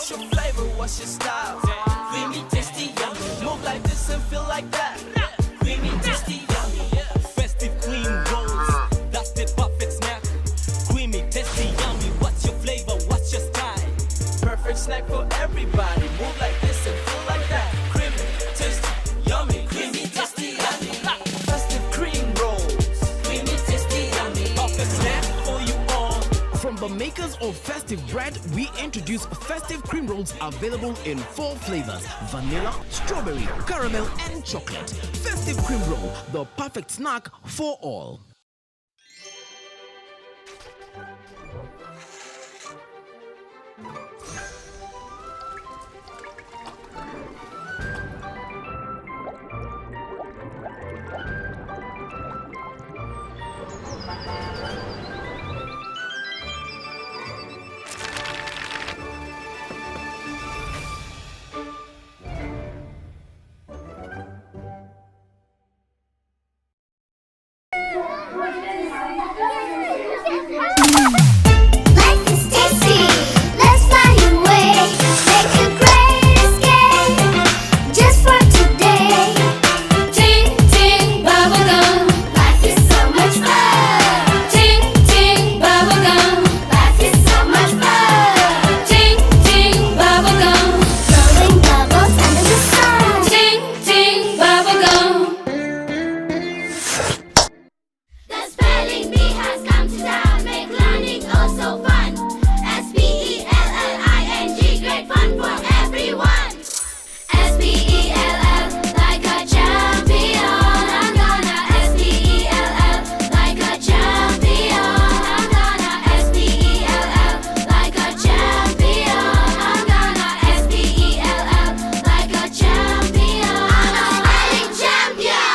What's your flavor? What's your style? Creamy, tasty, yummy. Move like this and feel like that. Creamy, tasty, yummy. Festive cream rolls. That's the perfect snack. Creamy, tasty, yummy. What's your flavor? What's your style? Perfect snack for everybody. Move like this and feel like that. Creamy, tasty, yummy. Creamy, tasty, yummy. Festive cream rolls. Creamy, tasty, yummy. Perfect snack for you all. From the makers of Festive Bread, we introduce Festive Cream Rolls available in 4 flavors: vanilla, strawberry, caramel, and chocolate. Festive Cream Roll, the perfect snack for all. Life is tasty. Let's fly away. Make a great escape just for today. Ting ting bubblegum. Life is so much fun. Ting ting bubblegum. Life is so much fun. Ting ting bubblegum. Blowing bubbles under the sun. Ting ting bubblegum. The spelling bee has come to town, make learning oh so fun. S-P-E-L-L-I-N-G, great fun for everyone. S-P-E-L-L, like a champion. I'm gonna S-P-E-L-L, like a champion. I'm gonna S-P-E-L-l, like a champion. I'm gonna S-P-E-L-l, like a champion. I'm a spelling champion.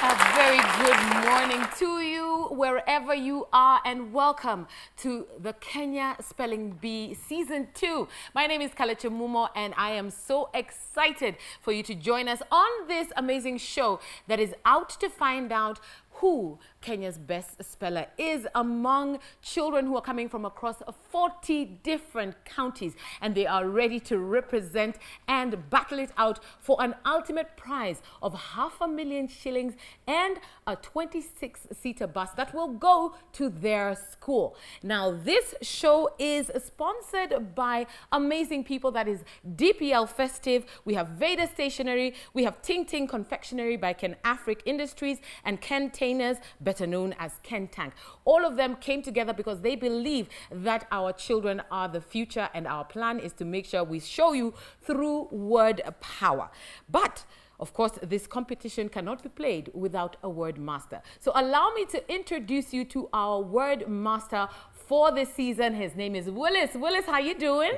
A very good morning to you, wherever you are, and welcome to the Kenya Spelling Bee Season 2. My name is Kalechi Mumo, and I am so excited for you to join us on this amazing show that is out to find out who Kenya's best speller is among children who are coming from across 40 different counties, and they are ready to represent and battle it out for an ultimate prize of 500,000 shillings and a 26-seater bus that will go to their school. Now, this show is sponsored by amazing people, that is DPL Festive. We have Veda Stationery, we have TingTing Confectionery by Kenafric Industries, and Kentainers, better known as Kentainers. All of them came together because they believe that our children are the future, and our plan is to make sure we show you through word power. But of course, this competition cannot be played without a word master. So allow me to introduce you to our word master for this season. His name is Willis. Willis, how you doing?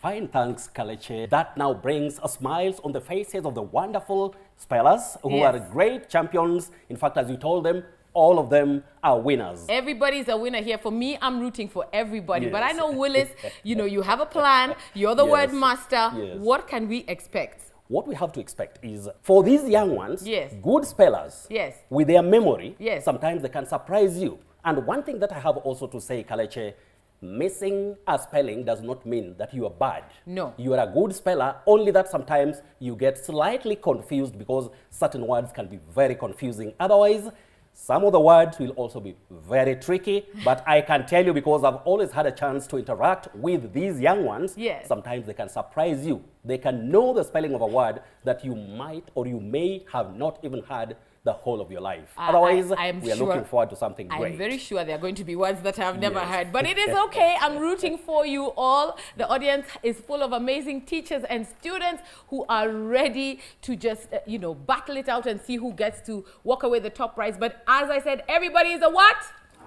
Fine, thanks, Kalechi. That now brings smiles on the faces of the wonderful spellers who Yes. are great champions. In fact, as you told them, all of them are winners. Everybody's a winner here. For me, I'm rooting for everybody. But I Yes. know, Willis, you know, you have a plan. You're the Yes. word master. Yes. What can we expect? What we have to expect is, for these young ones, Yes. good spellers, Yes. with their memory, Yes. sometimes they can surprise you. And one thing that I have also to say, Kalechi, missing a spelling does not mean that you are bad. No. You are a good speller, only that sometimes you get slightly confused because certain words can be very confusing. Otherwise, some of the words will also be very tricky, but I can tell you, because I've always had a chance to interact with these young ones, Yes. sometimes they can surprise you. They can know the spelling of a word that you might or you may have not even heard the whole of your life. Otherwise, I'm we are sure- looking forward to something great. I'm very sure there are going to be words that I've never Yes. heard, but it is okay. I'm rooting for you all. The audience is full of amazing teachers and students who are ready to just, you know, battle it out and see who gets to walk away the top prize. But as I said, everybody is a what?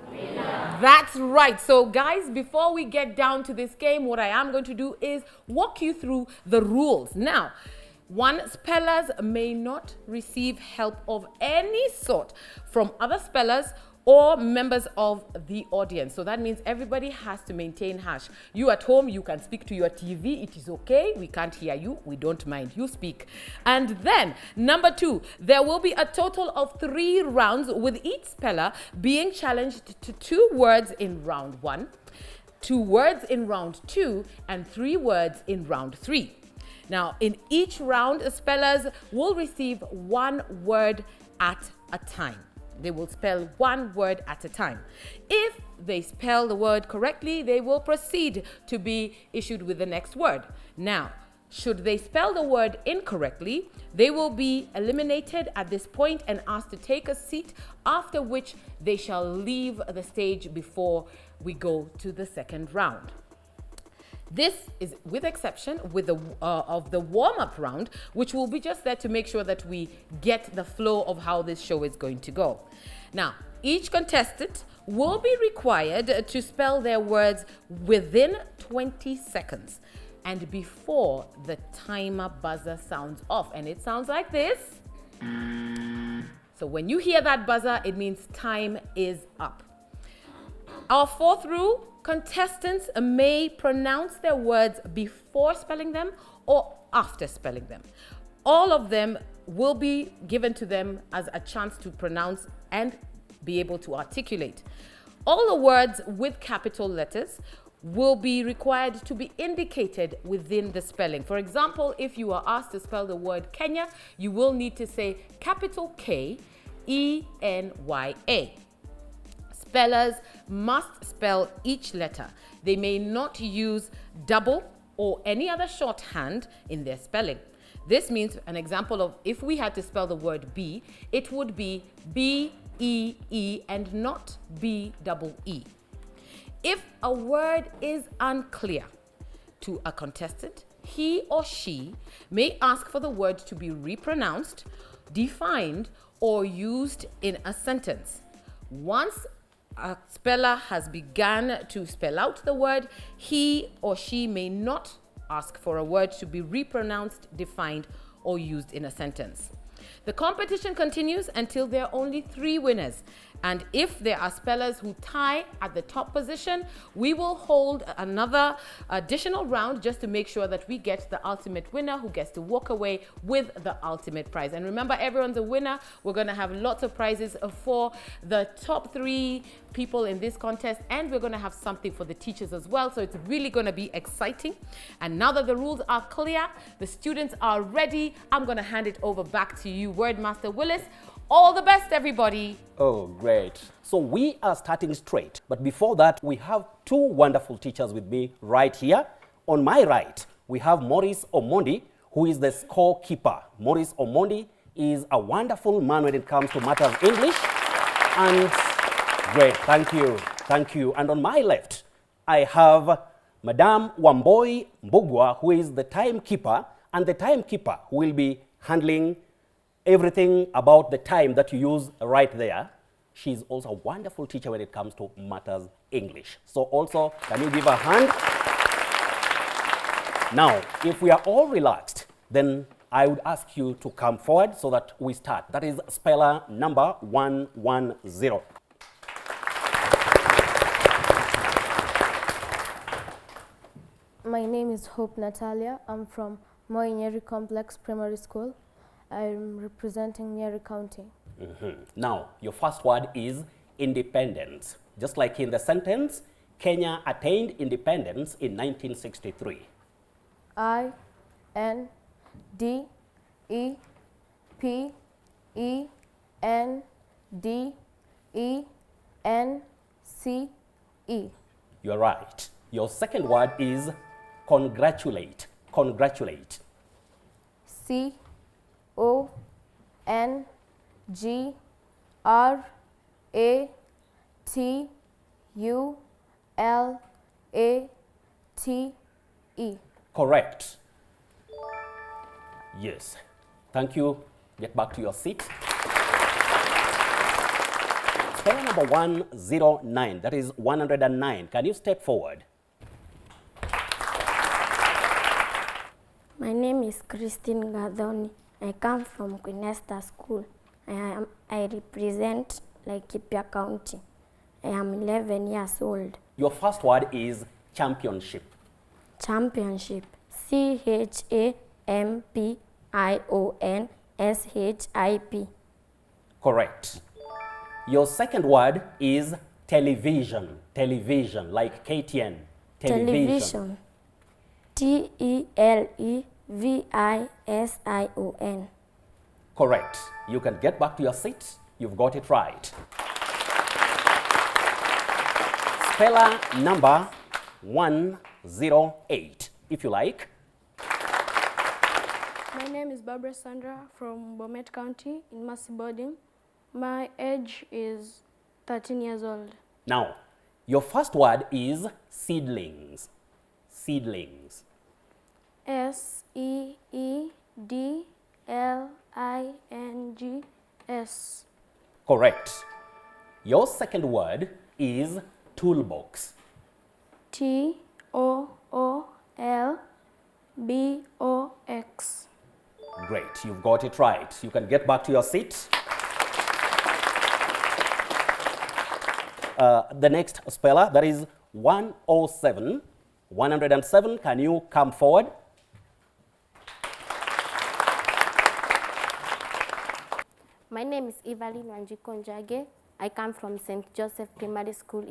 Winner. That's right. So guys, before we get down to this game, what I am going to do is walk you through the rules. Now, one, spellers may not receive help of any sort from other spellers or members of the audience. So that means everybody has to maintain hush. You at home, you can speak to your TV. It is okay. We can't hear you. We don't mind. You speak. And then, number 2, there will be a total of 3 rounds, with each speller being challenged to 2 words in round 1. 2 words in round 2 and 3 words in round 3. Now, in each round, spellers will receive 1 word at a time. They will spell 1 word at a time. If they spell the word correctly, they will proceed to be issued with the next word. Now, should they spell the word incorrectly, they will be eliminated at this point and asked to take a seat, after which they shall leave the stage before we go to the second round. This is with exception of the warm-up round, which will be just there to make sure that we get the flow of how this show is going to go. Now, each contestant will be required to spell their words within 20 seconds and before the timer buzzer sounds off. And it sounds like this. So when you hear that buzzer, it means time is up. Our 4th rule: contestants may pronounce their words before spelling them or after spelling them. All of them will be given to them as a chance to pronounce and be able to articulate. All the words with capital letters will be required to be indicated within the spelling. For example, if you are asked to spell the word Kenya, you will need to say capital K, E-N-Y-A. Spellers must spell each letter. They may not use double or any other shorthand in their spelling. This means, an example of if we had to spell the word B, it would be B-E-E and not B-double-E. If a word is unclear to a contestant, he or she may ask for the word to be repronounced, defined, or used in a sentence. Once a speller has begun to spell out the word, he or she may not ask for a word to be repronounced, defined, or used in a sentence. The competition continues until there are only 3 winners. And if there are spellers who tie at the top position, we will hold another additional round just to make sure that we get the ultimate winner who gets to walk away with the ultimate prize. And remember, everyone's a winner. We're going to have lots of prizes for the top 3 people in this contest, and we're going to have something for the teachers as well. So it's really going to be exciting. And now that the rules are clear, the students are ready, I'm going to hand it over back to you, Wordmaster Willis. All the best, everybody. Oh, great. So we are starting straight. But before that, we have 2 wonderful teachers with me right here. On my right, we have Maurice Omondi, who is the scorekeeper. Maurice Omondi is a wonderful man when it comes to matters English. And great, thank you, thank you. And on my left, I have Madame Wamboi Mbugwa, who is the timekeeper. And the timekeeper will be handling everything about the time that you use right there. She's also a wonderful teacher when it comes to matters English. So also, can you give her a hand? Now, if we are all relaxed, then I would ask you to come forward so that we start. That is speller number 110. My name is Hope Natalia. I'm from Nyali Complex Primary School. I'm representing Nyali County. Now, your first word is independence. Just like in the sentence, Kenya attained independence in 1963. I-N-D-E-P-E-N-D-E-N-C-E. You're right. Your second word is congratulate. Congratulate. C-O-N-G-R-A-T-U-L-A-T-E. Correct. Yes. Thank you. Get back to your seat. Speller number 109. That is 109. Can you step forward? My name is Christine Gadoni. I come from Queen Esther School. I represent Laikipia County. I am 11 years old. Your first word is championship. Championship. C-H-A-M-P-I-O-N-S-H-I-P. Correct. Your second word is television. Television, like KTN. Television. Television. Correct. You can get back to your seat. You've got it right. Speller number 108, if you like. My name is Barbara Sandra from Bomet County in Mercy Boarding. My age is 13 years old. Now, your first word is seedlings. Seedlings. SEEDLINGS. Correct. Your second word is toolbox. TOOLBOX. Great, you've got it right. You can get back to your seat. The next speller, that is 107. 107, can you come forward? My name is Evelyn Wanjiko Njage. I come from St.Joseph Primary School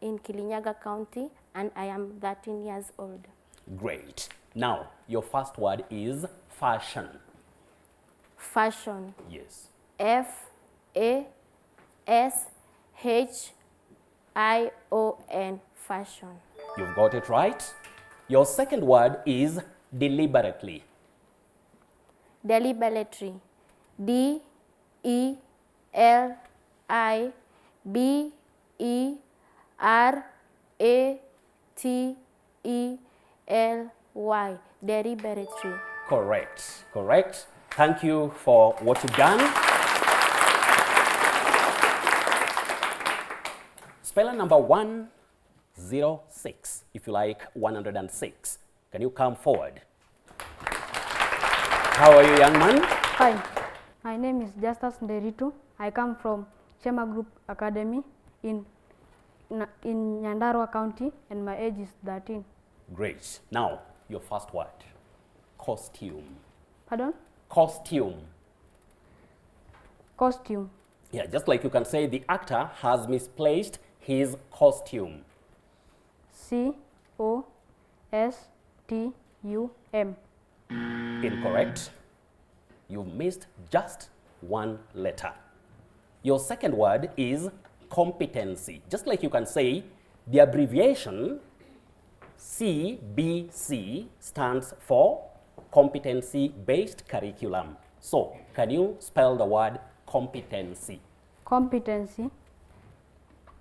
in Kirinyaga County, and I am 13 years old. Great. Now, your first word is fashion. Fashion. Yes. FASHION. Fashion. You've got it right. Your second word is deliberately. Deliberately. DELIBERATELY. Deliberately. Correct. Correct. Thank you for what you've done. Speller number 106, if you like, 106. Can you come forward? How are you, young man? Hi, my name is Justus Nderitu. I come from Chema Group Academy in Nyandarua County, and my age is 13. Great. Now, your first word, costume. Pardon? Costume. Costume. Yeah, just like you can say the actor has misplaced his costume. COSTUM. Incorrect. You missed just one letter. Your second word is competency. Just like you can say the abbreviation CBC stands for competency-based curriculum. So, can you spell the word competency? Competency.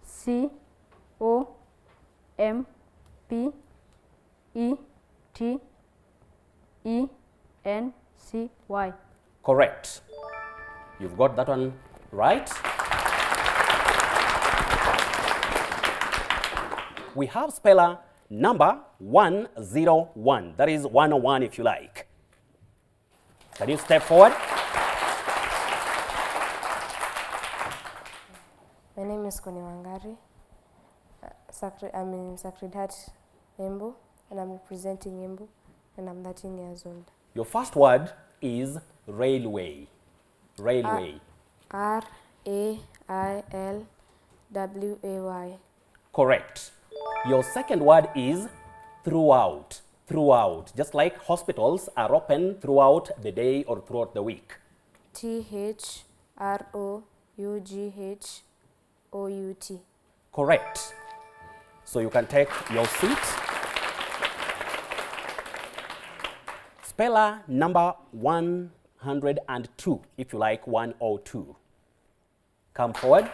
COMPETENcy. Correct. You've got that one right. We have speller number 101. That is 101 if you like. Can you step forward? My name is Koni Wangari. I'm in Sacred Heart, Embu, and I'm representing Embu, and I'm 13 years old. Your first word is railway. Railway. RAILWAY. Correct. Your second word is throughout. Throughout. Just like hospitals are open throughout the day or throughout the week. THROUGHOUT. Correct. So you can take your seat. Speller number 102, if you like, 102. Come forward.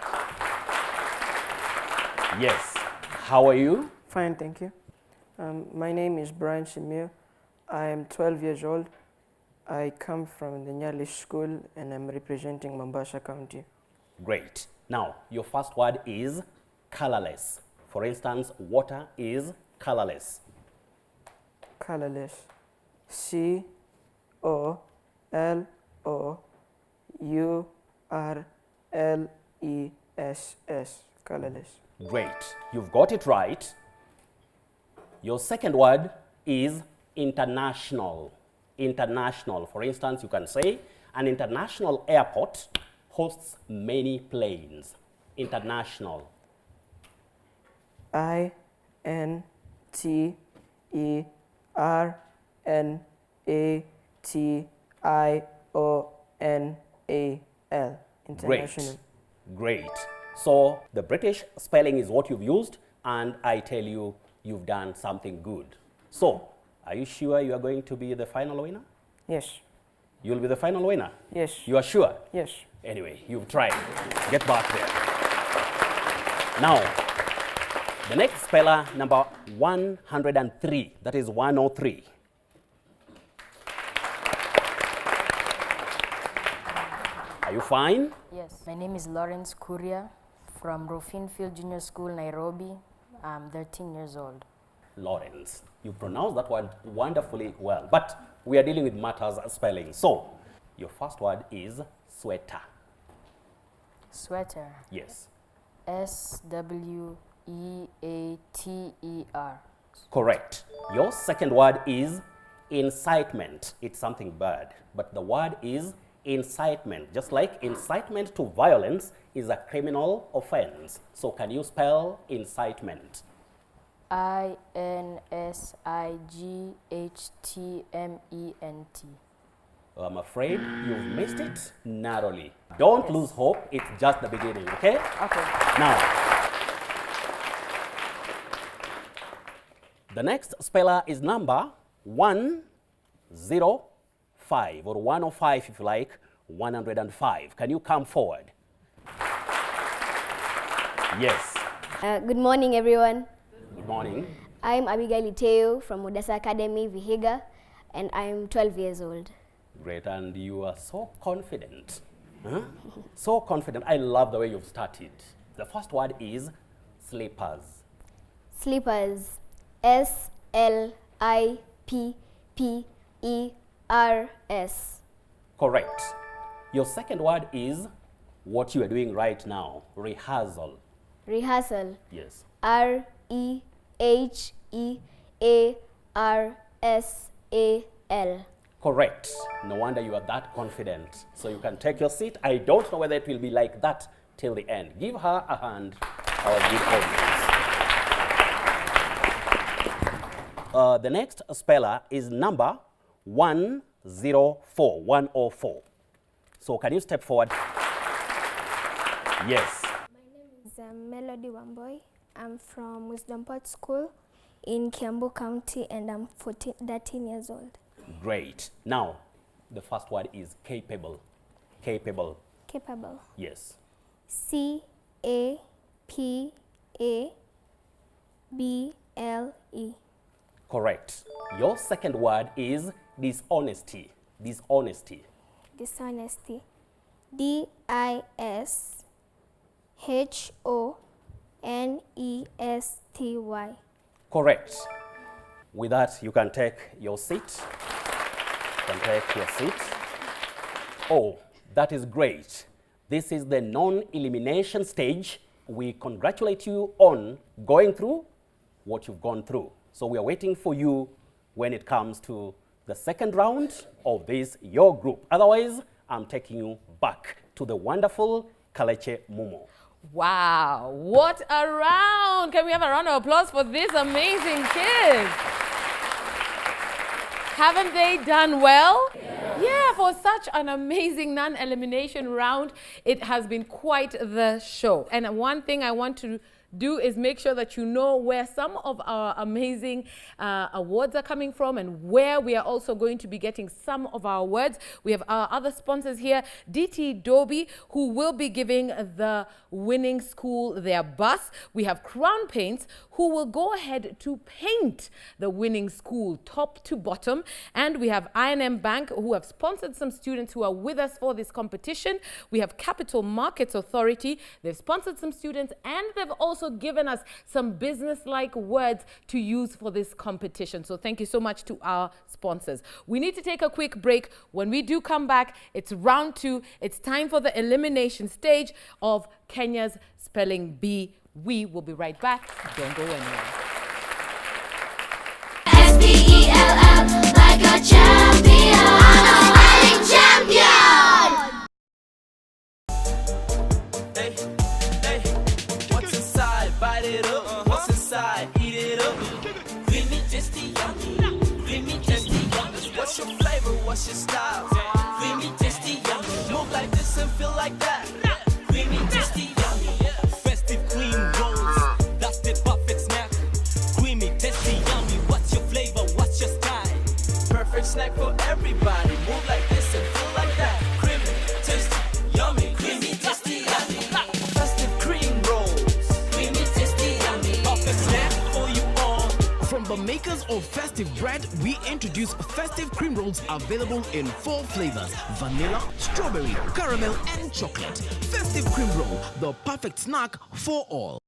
Yes. How are you? Fine, thank you. My name is Brian Shimir. I am 12 years old. I come from the Nyali school and I'm representing Mombasa County. Great. Now, your first word is colorless. For instance, water is colorless. Colorless. COLOURLESS. Colorless. Great. You've got it right. Your second word is international. International. For instance, you can say an international airport hosts many planes. International. INTERNATIONAL. International. Great. So the British spelling is what you've used, and I tell you, you've done something good. So, are you sure you are going to be the final winner? Yes. You'll be the final winner? Yes. You are sure? Yes. Anyway, you've tried. Get back there. Now, the next speller, number 103. That is 103. Are you fine? Yes, my name is Lawrence Kuria from Rophine Field Junior School, Nairobi. I'm 13 years old. Lawrence, you pronounce that word wonderfully well, but we are dealing with matters spelling. So, your first word is sweater. Sweater. Yes. S-W-E-A-T-E-R. Correct. Your second word is incitement. It's something bad, but the word is incitement. Just like incitement to violence is a criminal offense. So can you spell incitement? I-N-S-I-G-H-T-M-E-N-T. I'm afraid you've missed it narrowly. Don't lose hope. It's just the beginning, okay? Okay. Now, the next speller is number 105 or 105 if you like, 105. Can you come forward? Yes. Good morning, everyone. Good morning. I'm Abigail Iteo from Mombasa Academy, Vihiga, and I'm 12 years old. Great, and you are so confident. Huh? So confident. I love the way you've started. The first word is slippers. Slippers. S-L-I-P-P-E-R-S. Correct. Your second word is what you are doing right now, rehearsal. Rehearsal. Yes. R-E-H-E-A-R-S-A-L. Correct. No wonder you are that confident. So you can take your seat. I don't know whether it will be like that till the end. Give her a hand, our good audience. The next speller is number 104. 104. So can you step forward? Yes. My name is Melody Wamboy. I'm from Wisdom Port School in Kiambu County, and I'm 13 years old. Great. Now, the first word is capable. Capable. Capable. Yes. C-A-P-A-B-L-E. Correct. Your second word is dishonesty. Dishonesty. Dishonesty. D-I-S-H-O-N-E-S-T-Y. Correct. With that, you can take your seat. You can take your seat. Oh, that is great. This is the non-elimination stage. We congratulate you on going through what you've gone through. So we are waiting for you when it comes to the second round of this, your group. Otherwise, I'm taking you back to the wonderful Kaleche Mumo. Wow, what a round! Can we have a round of applause for these amazing kids? Haven't they done well? Yeah, for such an amazing non-elimination round, it has been quite the show. And one thing I want to do is make sure that you know where some of our amazing awards are coming from and where we are also going to be getting some of our awards. We have our other sponsors here, DT Dobie, who will be giving the winning school their bus. We have Crown Paints, who will go ahead to paint the winning school top to bottom. And we have I&M Bank, who have sponsored some students who are with us for this competition. We have Capital Markets Authority. They've sponsored some students, and they've also given us some business-like words to use for this competition. So thank you so much to our sponsors. We need to take a quick break. When we do come back, it's round 2. It's time for the elimination stage of Kenya's Spelling Bee. We will be right back. Don't go anywhere. S-P-E-L-L, like a champion. Spelling champion. Hey, hey, what's inside? Bite it up. What's inside? Eat it up. what's your style? Creamy, tasty, yummy. Move like this and feel like that. Creamy, tasty, yummy. Festive cream rolls, that's the perfect snack. Creamy, tasty, yummy. What's your flavor? What's your style? Perfect snack for everybody. Move like this and feel like that. Creamy, tasty, yummy. Creamy, tasty, yummy. Festive cream rolls, creamy, tasty, yummy. Perfect snack for you all. From the makers of Festive Bread, we introduce Festive Cream Rolls available in 4 flavors: vanilla, strawberry, caramel, and chocolate. Festive Cream Roll, the perfect snack for all.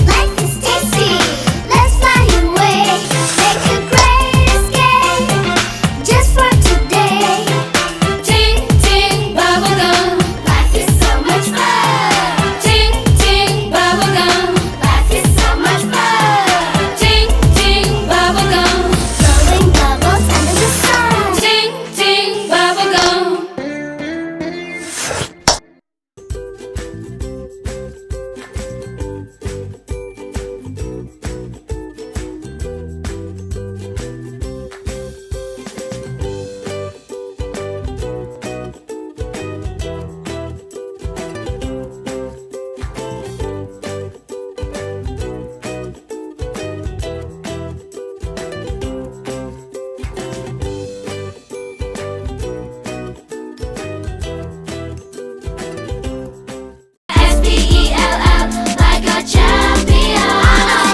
Life is tasty. Let's fly away. Make a great escape just for today. Ting ting bubblegum. Life is so much fun. Ting ting bubblegum. Life is so much fun. Ting ting bubblegum. Blowing bubbles under the sun. Ting ting bubblegum. SPELL, like a champion.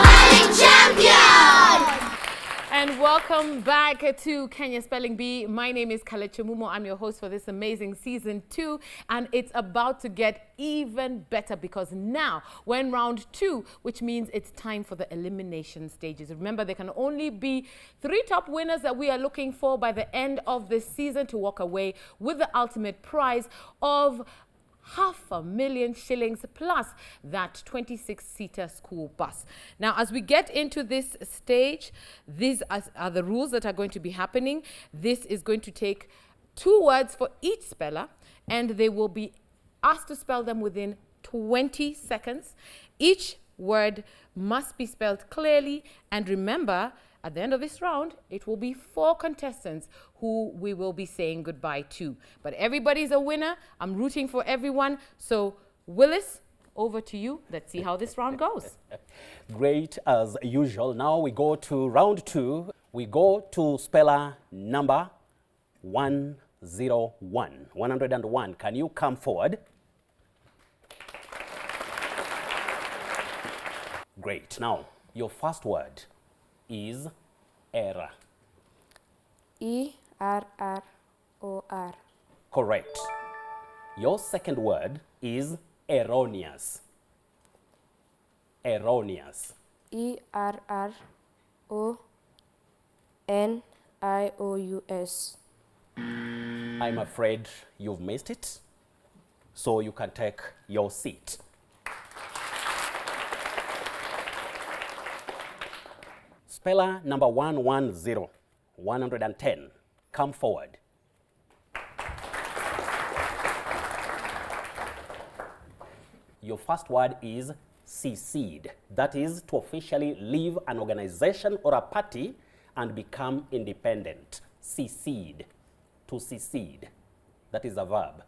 Spelling champion. And welcome back to Kenya Spelling Bee. My name is Kalechi Mumo. I'm your host for this amazing season 2, and it's about to get even better because now we're in round 2, which means it's time for the elimination stages. Remember, there can only be 3 top winners that we are looking for by the end of this season to walk away with the ultimate prize of 500,000 shillings plus that 26-seater school bus. Now, as we get into this stage, these are the rules that are going to be happening. This is going to take 2 words for each speller, and they will be asked to spell them within 20 seconds. Each word must be spelled clearly, and remember, at the end of this round, it will be 4 contestants who we will be saying goodbye to. But everybody's a winner. I'm rooting for everyone. So, Willis, over to you. Let's see how this round goes. Great as usual. Now we go to round 2. We go to speller number 101. 101. Can you come forward? Great. Now, your first word is error. ERROR. Correct. Your second word is erroneous. Erroneous. ERRONIOUS. I'm afraid you've missed it, so you can take your seat. Speller number 110, 110, come forward. Your first word is secede. That is to officially leave an organization or a party and become independent. Secede, to secede. That is a verb.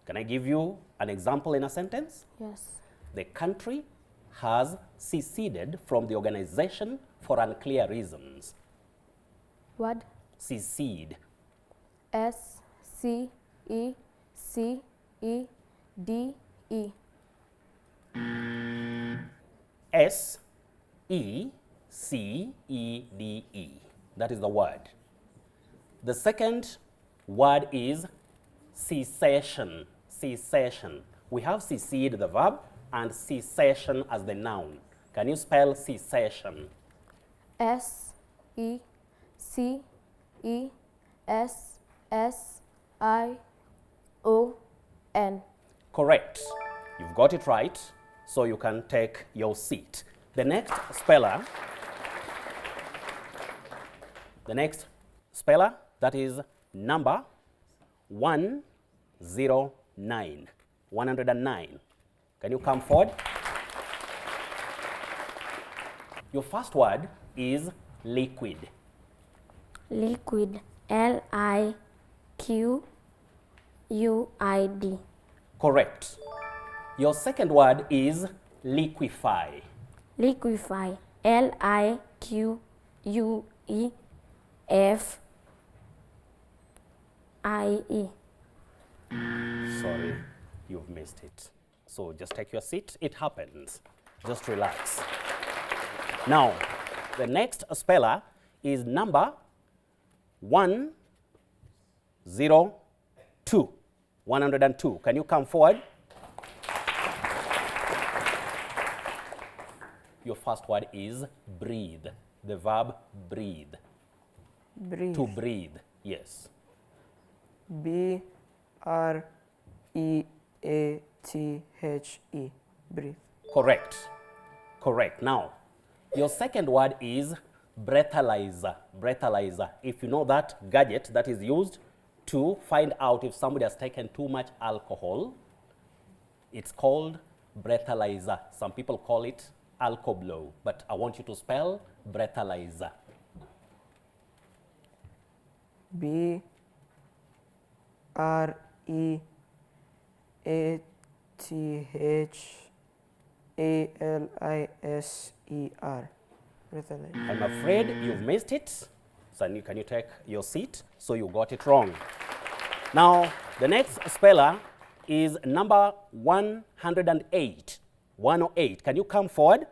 Can I give you an example in a sentence? Yes. The country has seceded from the organization for unclear reasons. Word? Secede. SCECEDE. SECEDE. That is the word. The second word is cessation. Cessation. We have secede, the verb, and cessation as the noun. Can you spell cessation? SECESSION. S S I O N. Correct. You've got it right, so you can take your seat. The next speller, that is number 109. 109. Can you come forward? Your first word is liquid. Liquid. Liquid. Correct. Your second word is liquefy. Liquefy. Liquefie. Sorry, you've missed it. So just take your seat. It happens. Just relax. Now, the next speller is number 102. 102. Can you come forward? Your first word is breathe. The verb breathe. Breathe. To breathe, yes. B-R-E-A-T-H-E. Breathe. Correct. Correct. Now, your second word is breathalyzer. Breathalyzer. If you know that gadget that is used to find out if somebody has taken too much alcohol, it's called breathalyzer. Some people call it alcoblow, but I want you to spell breathalyzer. B-R-E-A-T-H-A-L-I-S-E-R. Breathalyzer. I'm afraid you've missed it. So can you take your seat? So you got it wrong. Now, the next speller is number 108. 108. Can you come forward?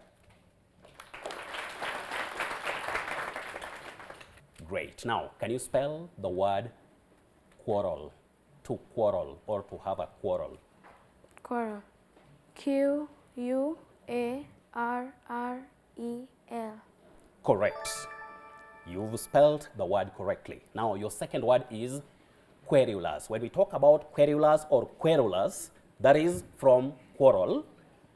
Great. Now, can you spell the word quarrel? To quarrel or to have a quarrel. Quarrel. Q-U-A-R-R-E-L. Correct. You've spelled the word correctly. Now, your second word is querulous. When we talk about querulous or querulous, that is from quarrel,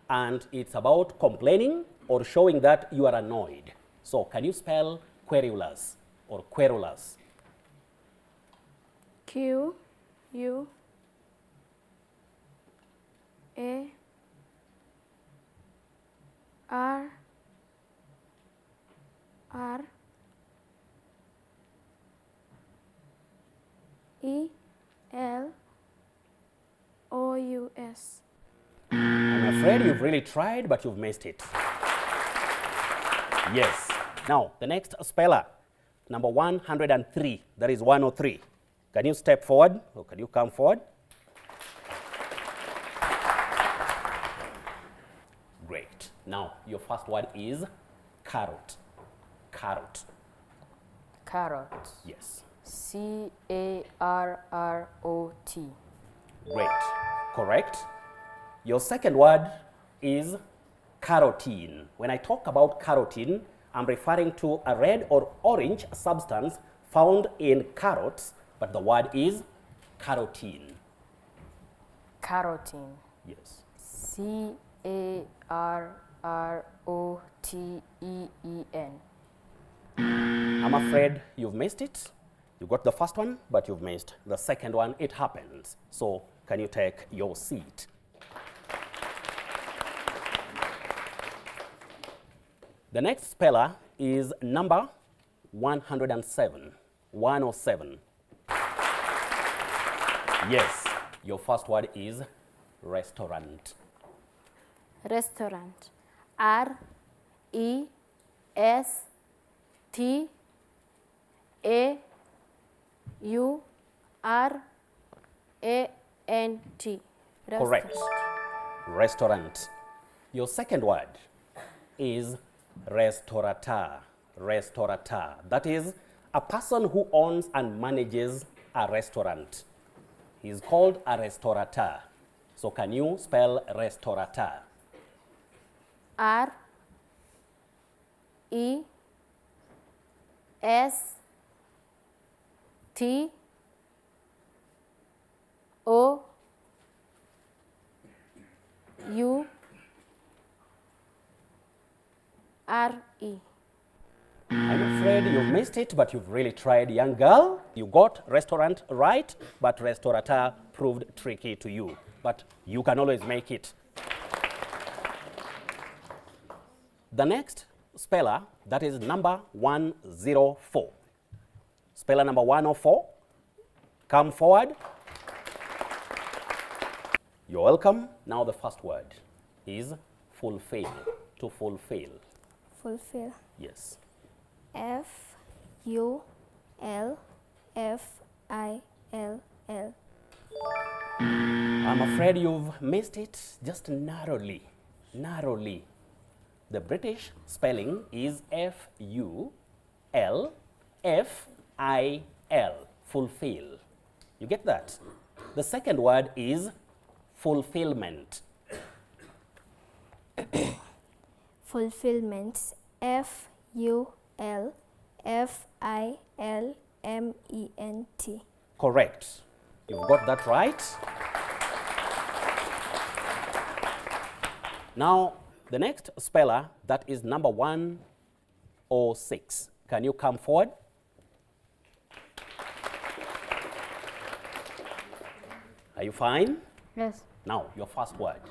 and it's about complaining or showing that you are annoyed. So, can you spell querulous or querulous? Q-U-A-R-R-E-L-O-U-S. I'm afraid you've really tried, but you've missed it. Yes. Now, the next speller, number 103, that is 103. Can you step forward or can you come forward? Great. Now, your first word is carrot. Carrot. Carrot. Yes. C-A-R-R-O-T. Great. Correct. Your second word is carotene. When I talk about carotene, I'm referring to a red or orange substance found in carrots, but the word is carotene. Carotene. Yes. C-A-R-R-O-T-E-E-N. I'm afraid you've missed it. You got the first one, but you've missed the second one. It happens. So, can you take your seat? The next speller is number 107. 107. Yes, your first word is restaurant. Restaurant. R-E-S-T-A-U-R-A-N-T. Correct. Restaurant. Your second word is restaurateur. Restaurateur. That is a person who owns and manages a restaurant. He is called a restaurateur. So can you spell restaurateur? T O U R E. I'm afraid you've missed it, but you've really tried, young girl. You got restaurant right, but restaurateur proved tricky to you. But you can always make it. The next speller, that is number 104. Speller number 104, come forward. You're welcome. Now the first word is fulfill, to fulfill. Fulfill. Yes. F-U-L-F-I-L-L. I'm afraid you've missed it just narrowly, narrowly. The British spelling is F-U-L-F-I-L, fulfill. You get that? The second word is fulfillment. Fulfillment. F-U-L-F-I-L-M-E-N-T. Correct. You've got that right. Now, the next speller, that is number 106. Can you come forward? Are you fine? Yes. Now, your first word,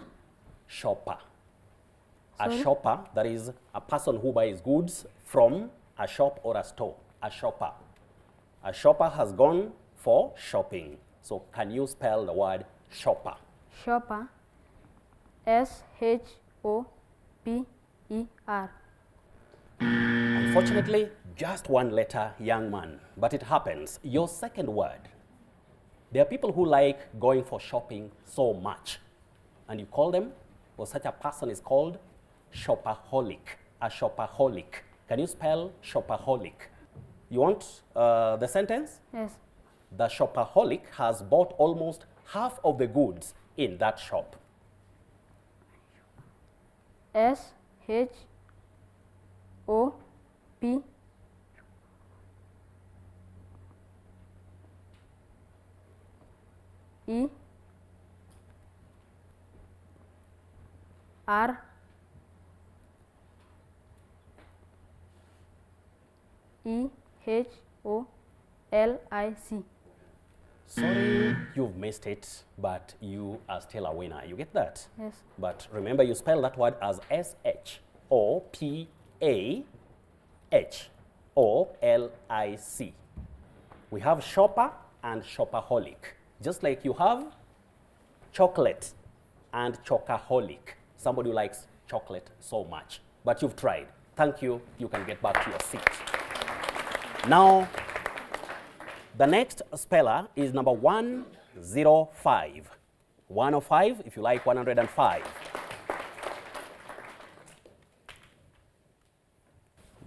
shopper. Sorry? A shopper, that is a person who buys goods from a shop or a store. A shopper. A shopper has gone for shopping. So, can you spell the word shopper? Shopper. S-H-O-P-E-R. Unfortunately, just one letter, young man. But it happens. Your second word. There are people who like going for shopping so much. And you call them, or such a person is called shopaholic. A shopaholic. Can you spell shopaholic? You want the sentence? Yes. The shopaholic has bought almost half of the goods in that shop. S-H-O-P E R E H O L I C. Sorry, you've missed it, but you are still a winner. You get that? Yes. But remember, you spell that word as S-H-O-P-A-H-O-L-I-C. We have shopper and shopaholic. Just like you have chocolate and chocoholic. Somebody who likes chocolate so much. But you've tried. Thank you. You can get back to your seat. Now, the next speller is number 105. 105, if you like 105.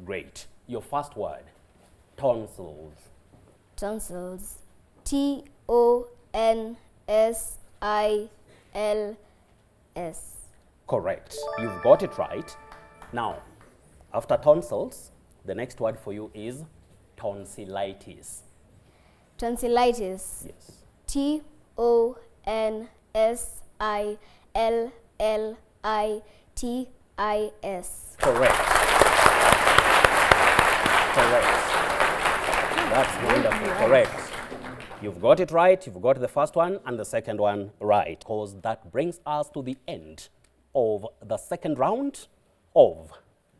Great. Your first word, tonsils. Tonsils. T-O-N-S-I-L-S. Correct. You've got it right. Now, after tonsils, the next word for you is tonsillitis. Tonsillitis. Yes. T-O-N-S-I-L-L-I-T-I-S. Correct. Correct. That's wonderful. Correct. You've got it right. You've got the first one and the second one right. Because that brings us to the end of the second round of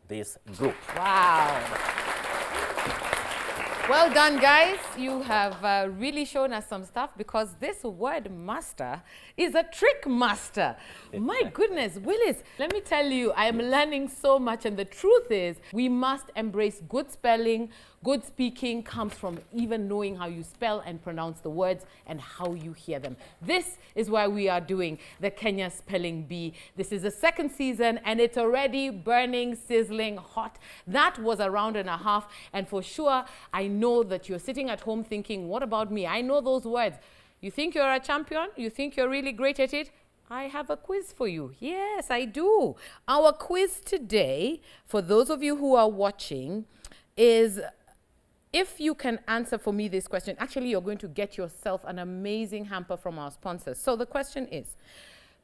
this group. Wow. Well done, guys. You have really shown us some stuff because this word master is a trick master. My goodness, Willis, let me tell you, I am learning so much. And the truth is, we must embrace good spelling. Good speaking comes from even knowing how you spell and pronounce the words and how you hear them. This is why we are doing the Kenya Spelling Bee. This is the second season and it's already burning, sizzling, hot. That was a round and a half. And for sure, I know that you're sitting at home thinking, what about me? I know those words. You think you're a champion? You think you're really great at it? I have a quiz for you. Yes, I do. Our quiz today, for those of you who are watching, is if you can answer for me this question, actually you're going to get yourself an amazing hamper from our sponsors. So the question is,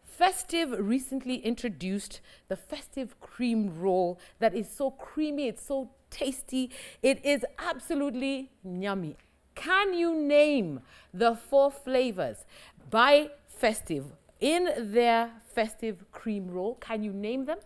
Festive recently introduced the Festive cream roll that is so creamy, it's so tasty, it is absolutely yummy. Can you name the 4 flavors by Festive in their Festive cream roll? Can you name them?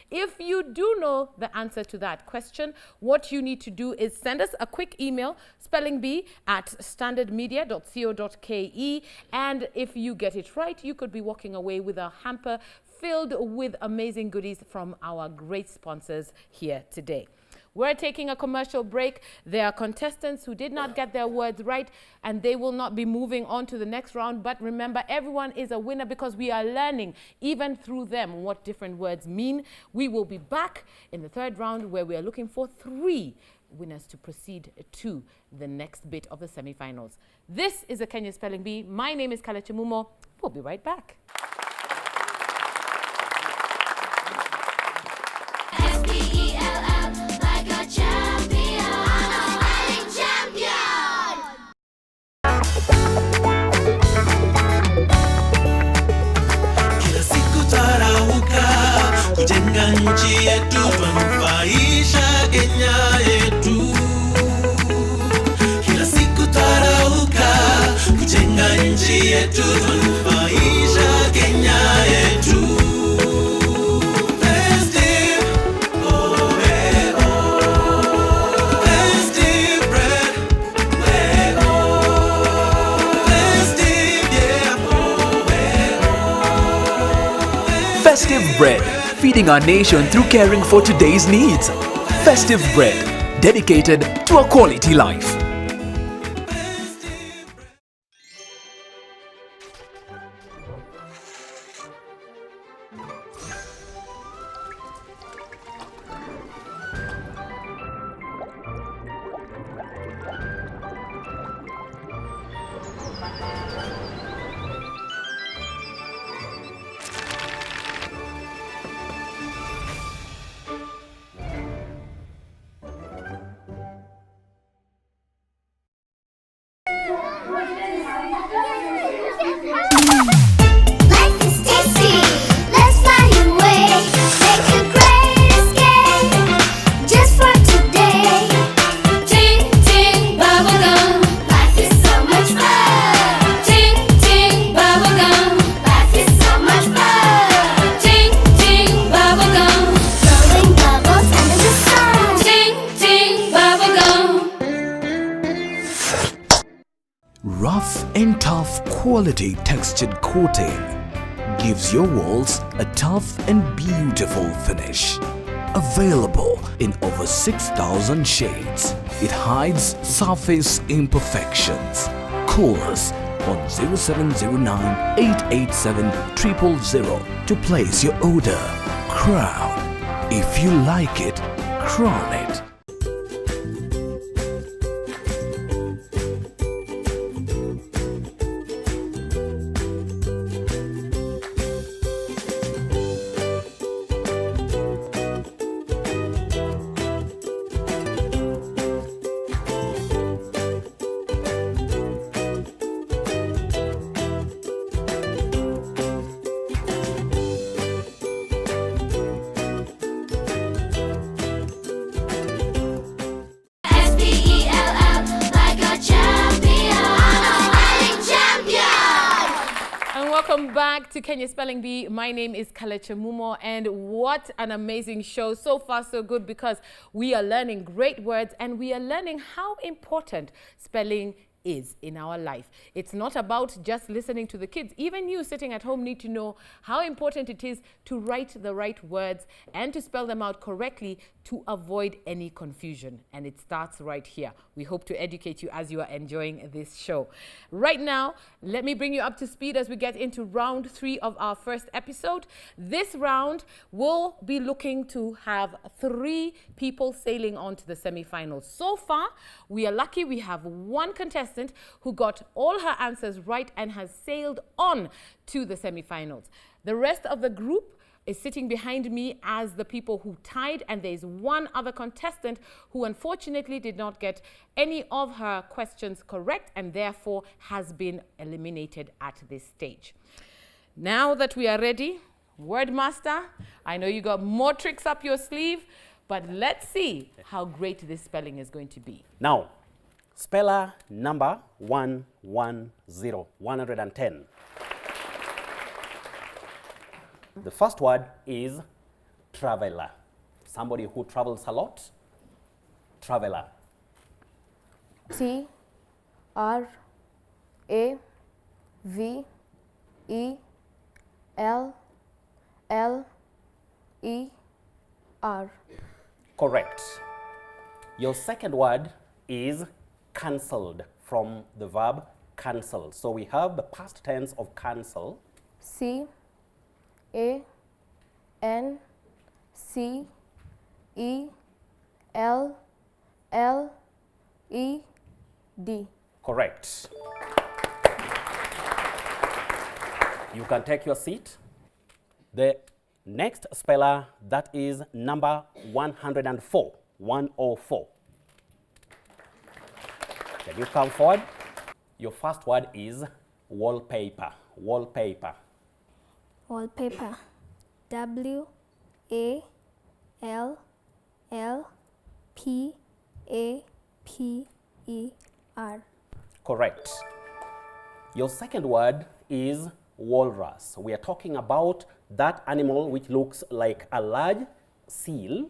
If you do know the answer to that question, what you need to do is send us a quick email, spelling bee @standardmedia.co.ke, and if you get it right, you could be walking away with a hamper filled with amazing goodies from our great sponsors here today. We're taking a commercial break. There are contestants who did not get their words right, and they will not be moving on to the next round. But remember, everyone is a winner because we are learning, even through them, what different words mean. We will be back in the 3rd round where we are looking for 3 winners to proceed to the next bit of the semi-finals. This is a Kenya Spelling Bee. My name is Kalechi Mumo. We'll be right back. Kujenga nchi yetu, twanufaisha Kenya yetu. Kila siku tarauka, kujenga nchi yetu, twanufaisha Kenya yetu. Festive, oh hey oh. Festive bread, hey oh. Festive, yeah, oh hey oh. Festive bread, feeding our nation through caring for today's needs. Festive bread, dedicated to a quality life. Rough and tough quality textured coating gives your walls a tough and beautiful finish. Available in over 6,000 shades, it hides surface imperfections. Call us on 0709 887 000 to place your order. Crown. If you like it, crown it. Welcome back to Kenya Spelling Bee. My name is Kalechi Mumo, and what an amazing show. So far, so good, because we are learning great words and we are learning how important spelling is in our life. It's not about just listening to the kids. Even you sitting at home need to know how important it is to write the right words and to spell them out correctly to avoid any confusion. And it starts right here. We hope to educate you as you are enjoying this show. Right now, let me bring you up to speed as we get into round 3 of our first episode. This round will be looking to have 3 people sailing on to the semi-finals. So far, we are lucky we have one contestant who got all her answers right and has sailed on to the semi-finals. The rest of the group is sitting behind me as the people who tied, and there's one other contestant who unfortunately did not get any of her questions correct and therefore has been eliminated at this stage. Now that we are ready, Wordmaster, I know you got more tricks up your sleeve, but let's see how great this spelling is going to be. Now, speller number 110. The first word is traveler. Somebody who travels a lot. Traveler. Traveler. Correct. Your second word is cancelled, from the verb cancel. So we have the past tense of cancel. C-A-N-C-E-L-L-E-D. Correct. You can take your seat. The next speller, that is number 104. 104. Can you come forward? Your first word is wallpaper. Wallpaper. Wallpaper. W-A-L-L-P-A-P-E-R. Correct. Your second word is walrus. We are talking about that animal which looks like a large seal.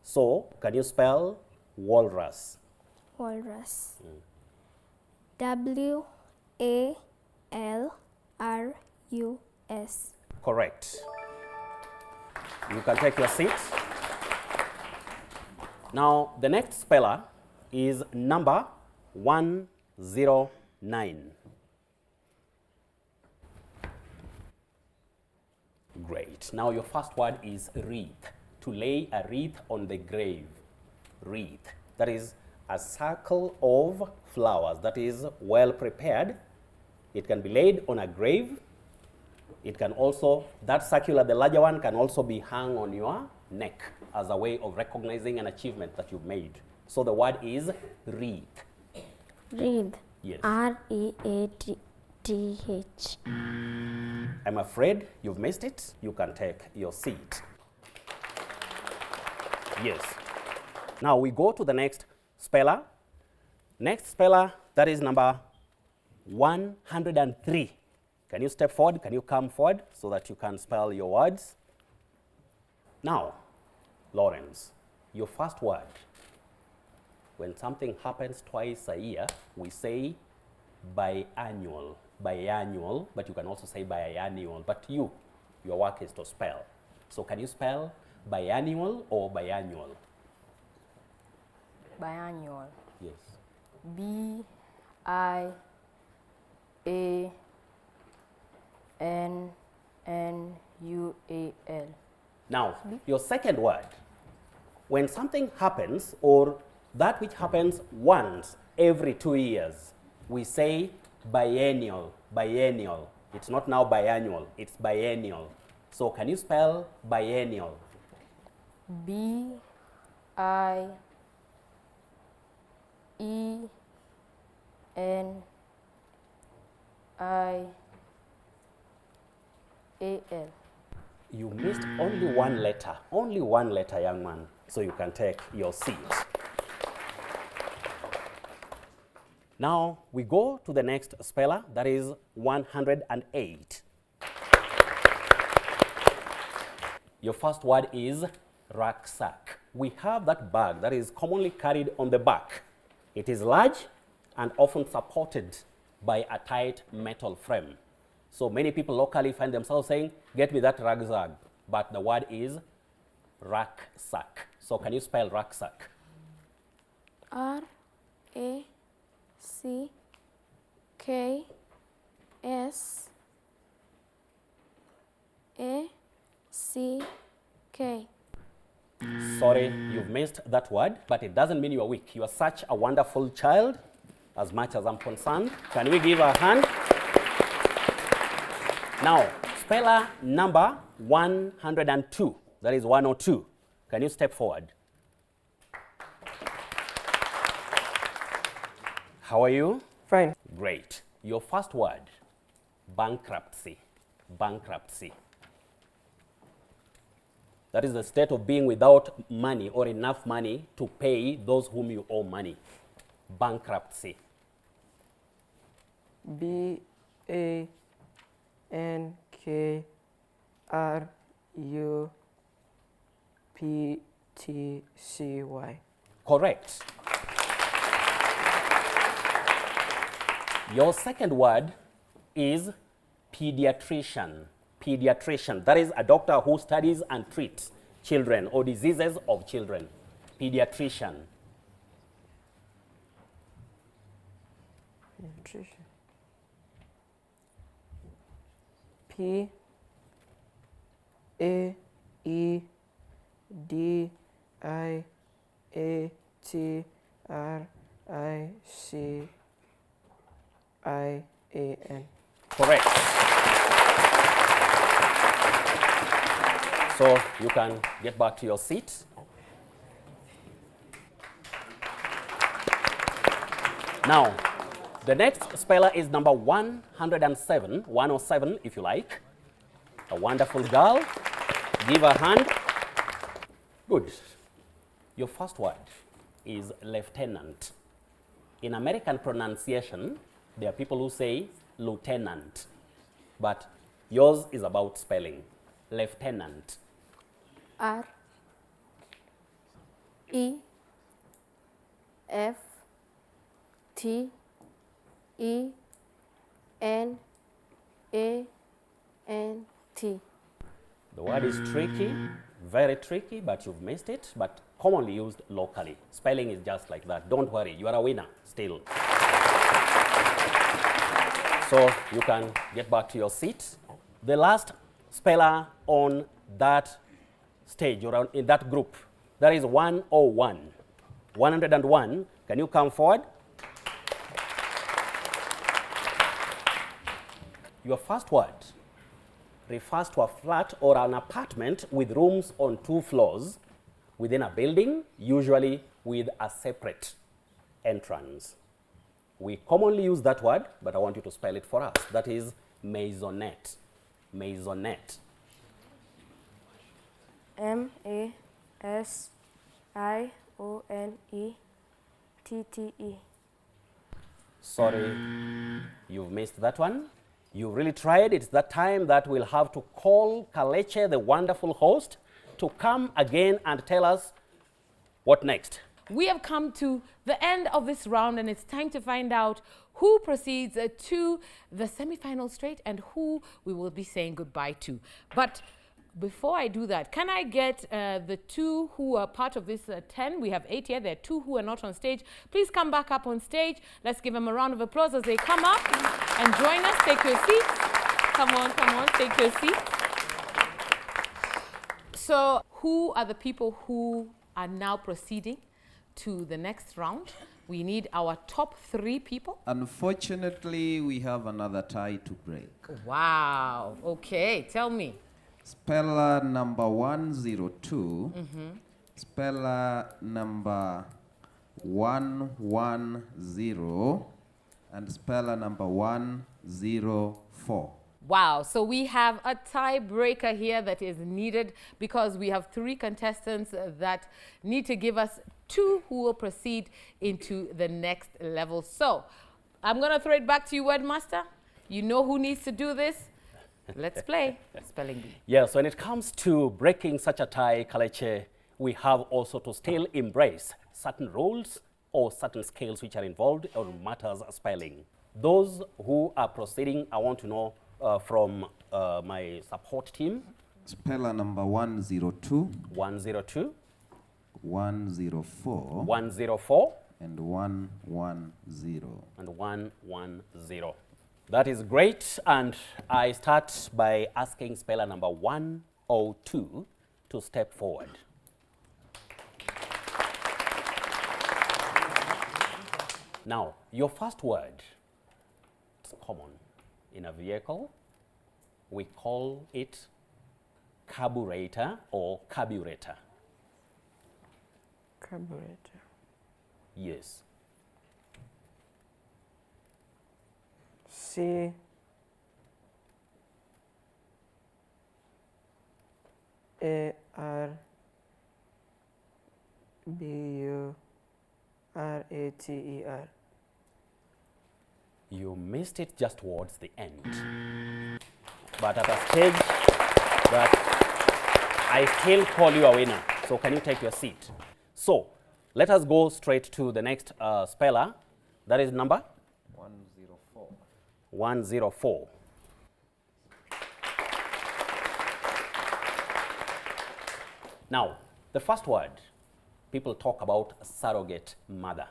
So, can you spell walrus? Walrus. W-A-L-R-U-S. Correct. You can take your seat. Now, the next speller is number 109. Great. Now, your first word is wreath. To lay a wreath on the grave. Wreath. That is a circle of flowers that is well prepared. It can be laid on a grave. It can also, that circular, the larger one, can also be hung on your neck as a way of recognizing an achievement that you've made. So the word is wreath. Wreath. Yes. R-E-A-T-H. I'm afraid you've missed it. You can take your seat. Yes. Now we go to the next speller. Next speller, that is number 103. Can you step forward? Can you come forward so that you can spell your words? Now, Lawrence, your first word. When something happens twice a year, we say biannual. Biannual, but you can also say biannual. But your work is to spell. So can you spell biannual or biannual? Biannual. Yes. B-I-A-N-N-U-A-L. Now, your second word. When something happens, or that which happens once every 2 years, we say biennial. Biennial. It's not now biannual, it's biennial. So can you spell biennial? B-I-E-N-I-A-L. You missed only one letter, young man. So you can take your seat. Now we go to the next speller, that is 108. Your first word is rucksack. We have that bag that is commonly carried on the back. It is large and often supported by a tight metal frame. So many people locally find themselves saying, get me that rucksack. But the word is rucksack. So can you spell rucksack? R-A-C-K-S-A-C-K. Sorry, you've missed that word, but it doesn't mean you are weak. You are such a wonderful child, as much as I'm concerned. Can we give a hand? Now, Speller number 102. That is 102. Can you step forward? How are you? Fine. Great. Your first word, bankruptcy. Bankruptcy. That is the state of being without money or enough money to pay those whom you owe money. Bankruptcy. BANKRUPTCY. Correct. Your second word is pediatrician. Pediatrician. That is a doctor who studies and treats children or diseases of children. Pediatrician. Pediatrician. P A E D I A T R I C I A N. Correct. So you can get back to your seat. Now, the next speller is number 107, 107 if you like. A wonderful girl. Give her a hand. Good. Your first word is lieutenant. In American pronunciation, there are people who say lieutenant, but yours is about spelling. Lieutenant. R E F T E N A N T. The word is tricky, very tricky, but you've missed it, but commonly used locally. Spelling is just like that. Don't worry, you are a winner still. So you can get back to your seat. The last speller on that stage or in that group, there is 101. 101, can you come forward? Your first word refers to a flat or an apartment with rooms on 2 floors within a building, usually with a separate entrance. We commonly use that word, but I want you to spell it for us. That is maisonette. Maisonette. MASIONETTE. Sorry, you've missed that one. You really tried. It's that time that we'll have to call Kaleche, the wonderful host, to come again and tell us what next. We have come to the end of this round, and it's time to find out who proceeds to the semi-final straight and who we will be saying goodbye to. But before I do that, can I get the 2 who are part of this 10? We have 8 here. There are 2 who are not on stage. Please come back up on stage. Let's give them a round of applause as they come up and join us. Take your seats. Come on, take your seats. So who are the people who are now proceeding to the next round? We need our top 3 people. Unfortunately, we have another tie to break. Wow. Okay, tell me. Speller number 102, speller number 110, and speller number 104. Wow, so we have a tiebreaker here that is needed because we have 3 contestants that need to give us 2 who will proceed into the next level. So I'm going to throw it back to you, Wordmaster. You know who needs to do this. Let's play Spelling Bee. Yes, when it comes to breaking such a tie, Kaleche, we have also to still embrace certain rules or certain skills which are involved on matters of spelling. Those who are proceeding, I want to know from my support team. Speller number 102. 102. 104. 104. And 110. And 110. That is great, and I start by asking speller number 102 to step forward. Now, your first word, it's common in a vehicle, we call it carburetor or carburetor. Carburetor. Yes. C A R B U R A T E R. You missed it just towards the end. But at a stage that I still call you a winner. So can you take your seat? So let us go straight to the next speller. That is number? 104. 104. Now, the first word, people talk about surrogate mother.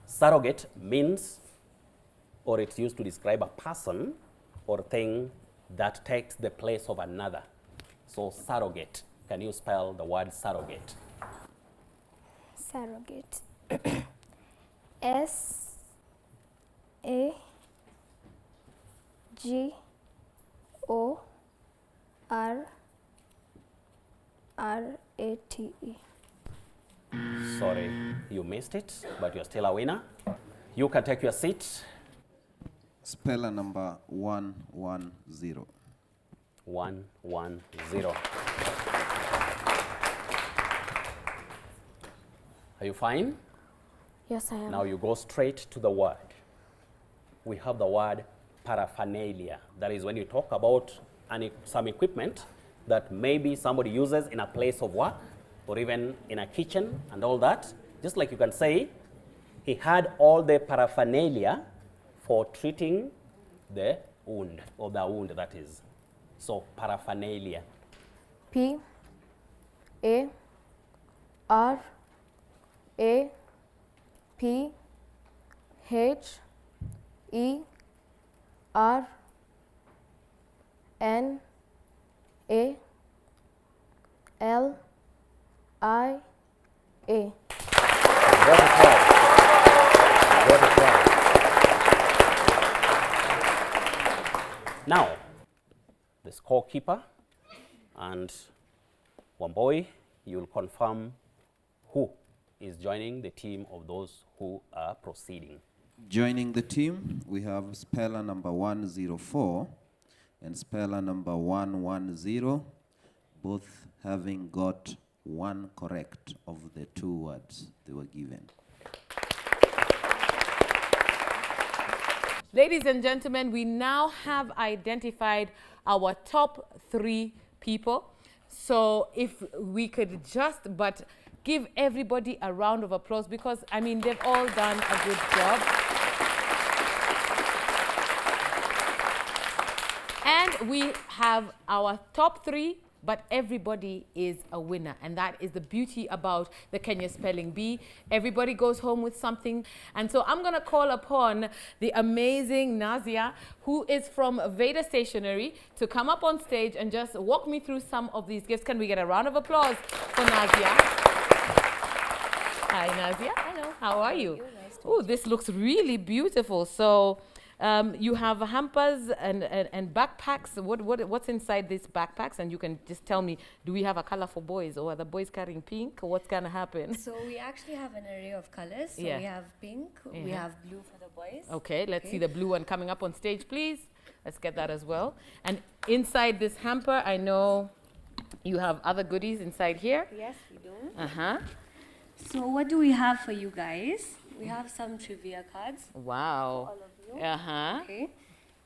Surrogate means, or it's used to describe a person or thing that takes the place of another. So surrogate, can you spell the word surrogate? Surrogate. S A G O R R A T E. Sorry, you missed it, but you're still a winner. You can take your seat. Speller number 110. 110. Are you fine? Yes, I am. Now you go straight to the word. We have the word paraphernalia. That is when you talk about some equipment that maybe somebody uses in a place of work or even in a kitchen and all that. Just like you can say, he had all the paraphernalia for treating the wound, or the wound that is. So paraphernalia. P A R A P H E R N A L I A. Got it right. Got it right. Now, the scorekeeper and Wamboi, you'll confirm who is joining the team of those who are proceeding. Joining the team, we have speller number 104 and speller number 110, both having got one correct of the two words they were given. Ladies and gentlemen, we now have identified our top 3 people. So if we could just give everybody a round of applause, because I mean they've all done a good job. And we have our top 3, but everybody is a winner. And that is the beauty about the Kenya Spelling Bee. Everybody goes home with something. And so I'm going to call upon the amazing Nazia, who is from Veda Stationery, to come up on stage and just walk me through some of these gifts. Can we get a round of applause for Nazia? Hi, Nazia. Hello. How are you? Nice to meet you. This looks really beautiful. So you have hampers and backpacks. What's inside these backpacks? And you can just tell me, do we have a color for boys, or are the boys carrying pink, or what's going to happen? So we actually have an array of colors. So Yeah. we have pink, we have blue for the boys. Okay, let's see the blue one coming up on stage, please. Let's get that as well. And inside this hamper, I know you have other goodies inside here. Yes, we do. Uh-huh. So what do we have for you guys? We have some trivia cards. Wow. All of you. Uh-huh. Okay.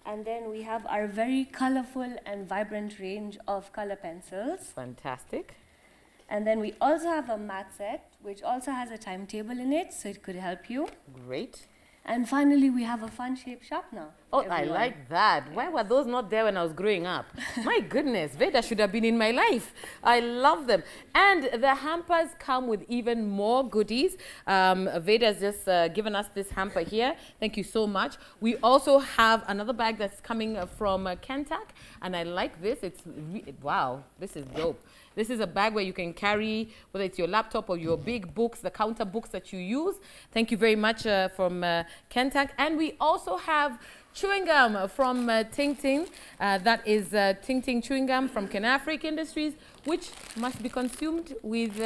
And then we have our very colorful and vibrant range of color pencils. Fantastic. And then we also have a math set, which also has a timetable in it, so it could help you. Great. And finally, we have a fun-shaped sharpener. Oh, I like that. Why were those not there when I was growing up? My goodness, Veda should have been in my life. I love them. And the hampers come with even more goodies. Veda's just given us this hamper here. Thank you so much. We also have another bag that's coming from Kentac, and I like this. It's wow, this is dope. This is a bag where you can carry, whether it's your laptop or your big books, the counter books that you use. Thank you very much from Kentac. And we also have chewing gum from TingTing. That is TingTing chewing gum from Kenafric Industries, which must be consumed with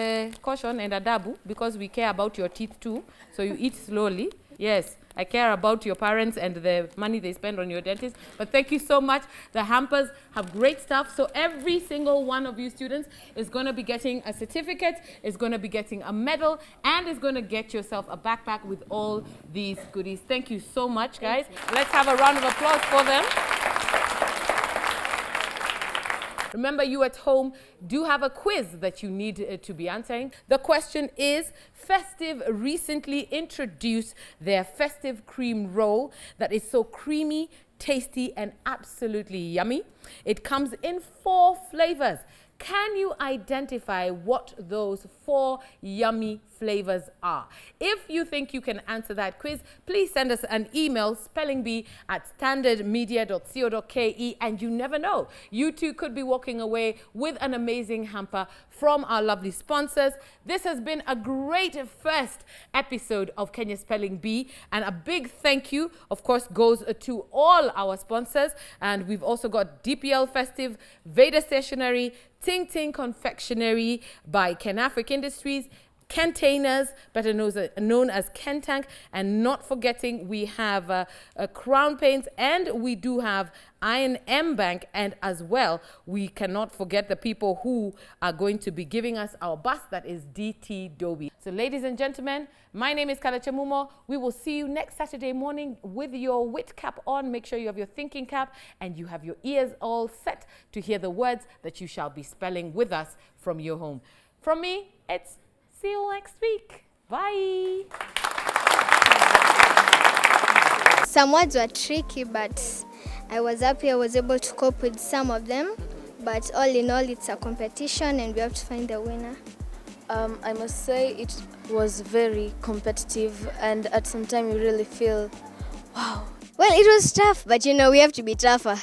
caution and adabu because we care about your teeth too. So you eat slowly. Yes, I care about your parents and the money they spend on your dentist. But thank you so much. The hampers have great stuff. So every single one of you students is going to be getting a certificate, is going to be getting a medal, and is going to get yourself a backpack with all these goodies. Thank you so much, guys. Let's have a round of applause for them. Remember, you at home do have a quiz that you need to be answering. The question is, Festive recently introduced their festive cream roll that is so creamy, tasty, and absolutely yummy. It comes in 4 flavors. Can you identify what those 4 yummy flavors are? If you think you can answer that quiz, please send us an email, spellingBee@standardmedia.co.ke, and you never know, you too could be walking away with an amazing hamper from our lovely sponsors. This has been a great first episode of Kenya Spelling Bee, and a big thank you, of course, goes to all our sponsors. And we've also got DPL Festive, Veda Stationery, TingTing Confectionery by Kenafric Industries, Kentainers, better known as Kentainers, and not forgetting we have Crown Paints, and we do have Iron M Bank, and as well we cannot forget the people who are going to be giving us our bus, that is DT Dobie. So ladies and gentlemen, my name is Kalacha Mumo. We will see you next Saturday morning with your wit cap on. Make sure you have your thinking cap and you have your ears all set to hear the words that you shall be spelling with us from your home. From me, it's see you next week. Bye. Some words were tricky, but I was happy I was able to cope with some of them. But all in all, it's a competition and we have to find the winner. I must say it was very competitive, and at some time you really feel, wow. Well, it was tough, but you know, we have to be tougher.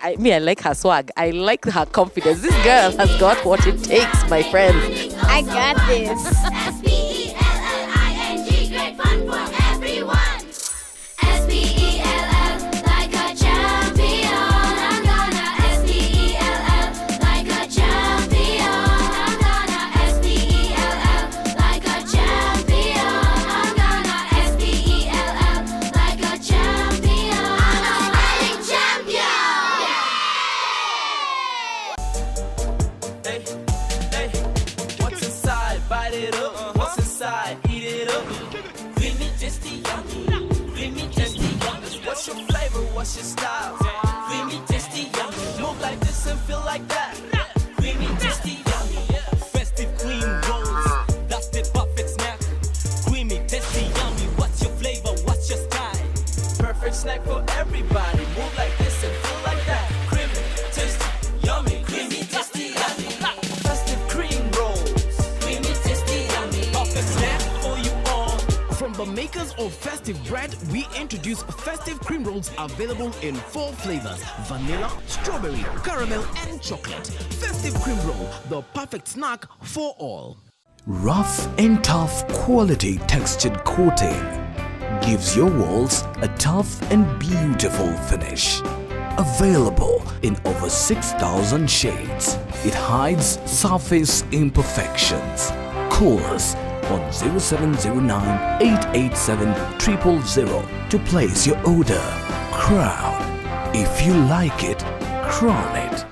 I like her swag. I like her confidence. This girl has got what it takes, my friends. I got this. S-P-E-L-L-I-N-G, great fun for everyone. S-P-E-L-L, like a champion. I'm gonna S-P-E-L-L, like a champion. I'm gonna S-P-E-L-L, like a champion. I'm gonna S-P-E-L-L, like a champion. I'm a spelling champion. Hey, hey, what's inside? Bite it up. What's inside? Eat it up. Creamy, tasty, yummy. Creamy, tasty, yummy. What's your flavor? What's your style? Creamy, tasty, yummy. Move like this and feel like that. Creamy, tasty, yummy. Festive cream rolls. That's the perfect snack. Creamy, tasty, yummy. What's your flavor? What's your style? Perfect snack for everybody. Move like this and feel like that. Creamy, tasty, yummy. Creamy, tasty, yummy. Festive cream rolls. Creamy, tasty, yummy. Perfect snack for you all. From the makers of Festive bread, we introduce Festive cream rolls available in 4 flavors: vanilla, strawberry, caramel, and chocolate. Festive cream roll, the perfect snack for all. Rough and tough quality textured coating gives your walls a tough and beautiful finish. Available in over 6,000 shades, it hides surface imperfections. Call us on 0709 887 000 to place your order. Crown. If you like it, crown it.